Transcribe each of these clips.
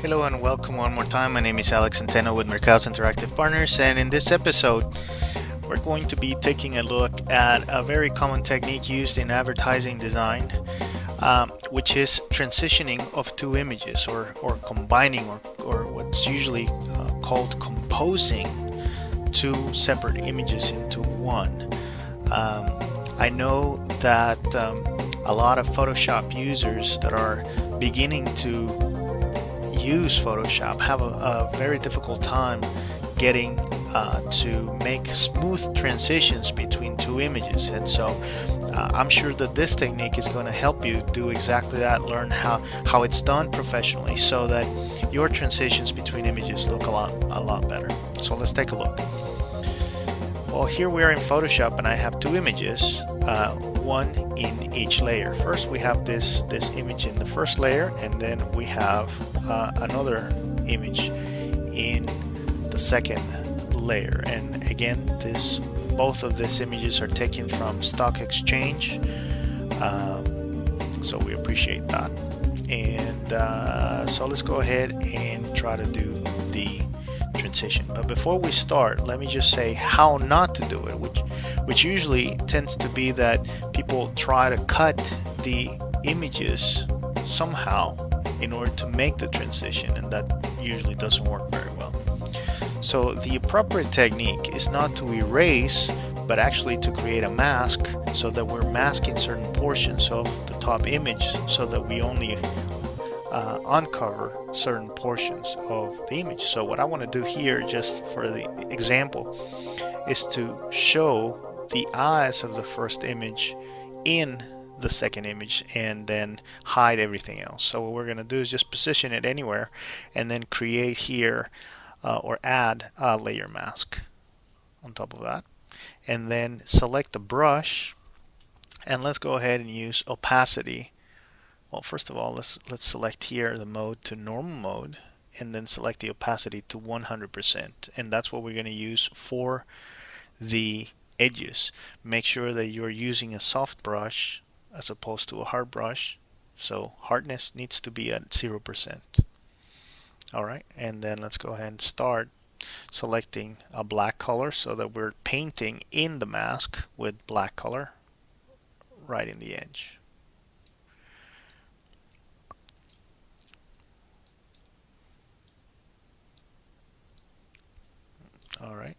Hello and welcome one more time. My name is Alex Centeno with Mercados Interactive Partners, and in this episode, we're going to be taking a look at a very common technique used in advertising design, which is transitioning of two images or combining or what's usually called composing two separate images into one. I know that a lot of Photoshop users that are beginning to use Photoshop have a very difficult time getting to make smooth transitions between two images, and so I'm sure that this technique is going to help you do exactly that, learn how it's done professionally so that your transitions between images look a lot better. So let's take a look. Well, here we are in Photoshop and I have two images, one in each layer. First we have this image in the first layer, and then we have another image in the second layer. And again, both of these images are taken from Stock Exchange, so we appreciate that. And so let's go ahead and try to do the transition. But before we start, let me just say how not to do it, which usually tends to be that people try to cut the images somehow in order to make the transition, and that usually doesn't work very well. So the appropriate technique is not to erase, but actually to create a mask so that we're masking certain portions of the top image so that we only uncover certain portions of the image. So what I want to do here, just for the example, is to show the eyes of the first image in the second image and then hide everything else. So what we're going to do is just position it anywhere and then create here or add a layer mask on top of that, and then select the brush, and let's go ahead and use opacity. Well, first of all, let's select here the mode to normal mode, and then select the opacity to 100%, and that's what we're going to use for the edges. Make sure that you're using a soft brush as opposed to a hard brush, so hardness needs to be at 0%. Alright, and then let's go ahead and start selecting a black color so that we're painting in the mask with black color right in the edge. Alright,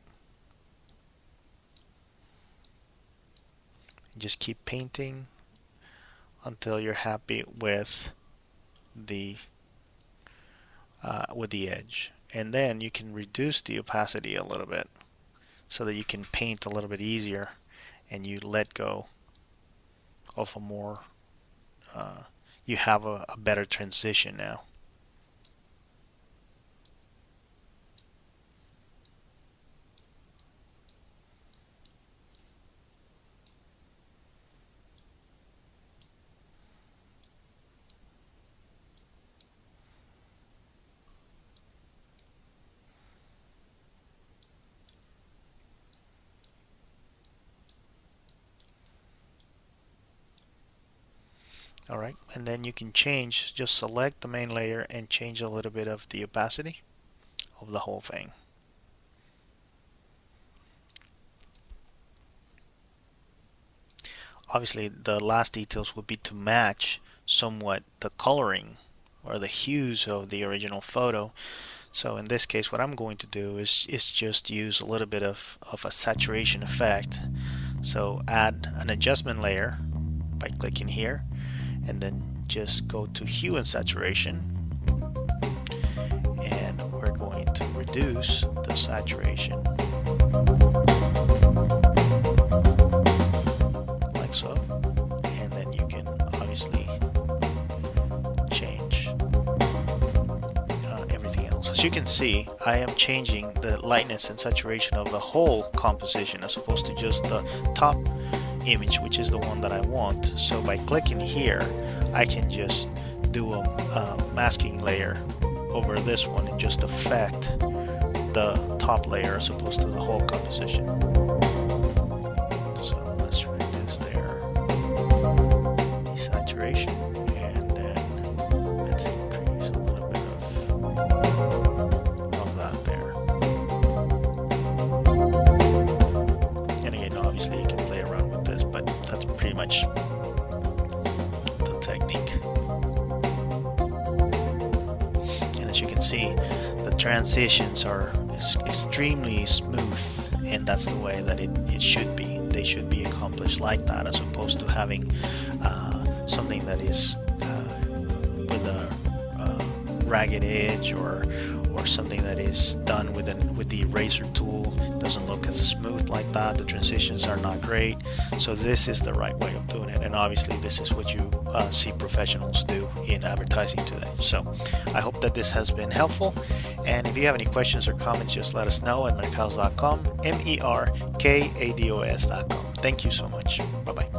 just keep painting until you're happy with the edge, and then you can reduce the opacity a little bit so that you can paint a little bit easier, and you let go of a more you have a better transition now. Alright, and then you can change, just select the main layer and change a little bit of the opacity of the whole thing. Obviously the last details would be to match somewhat the coloring or the hues of the original photo. So in this case what I'm going to do is just use a little bit of a saturation effect. So add an adjustment layer by clicking here, and then just go to hue and saturation, and we're going to reduce the saturation like so, and then you can obviously change everything else. As you can see, I am changing the lightness and saturation of the whole composition as opposed to just the top image, which is the one that I want. So by clicking here, I can just do a masking layer over this one and just affect the top layer as opposed to the whole composition. So let's reduce their saturation, and then let's increase a little bit of as you can see, the transitions are extremely smooth, and that's the way that it should be. They should be accomplished like that, as opposed to having something that is with a ragged edge, or something that is done with the eraser tool. It doesn't look as smooth like that. The transitions are not great. So this is the right way of doing it, and obviously this is what you see professionals do in advertising today. So I hope that this has been helpful, and if you have any questions or comments, just let us know at mercados.com, merkados.com. Thank you so much. Bye bye.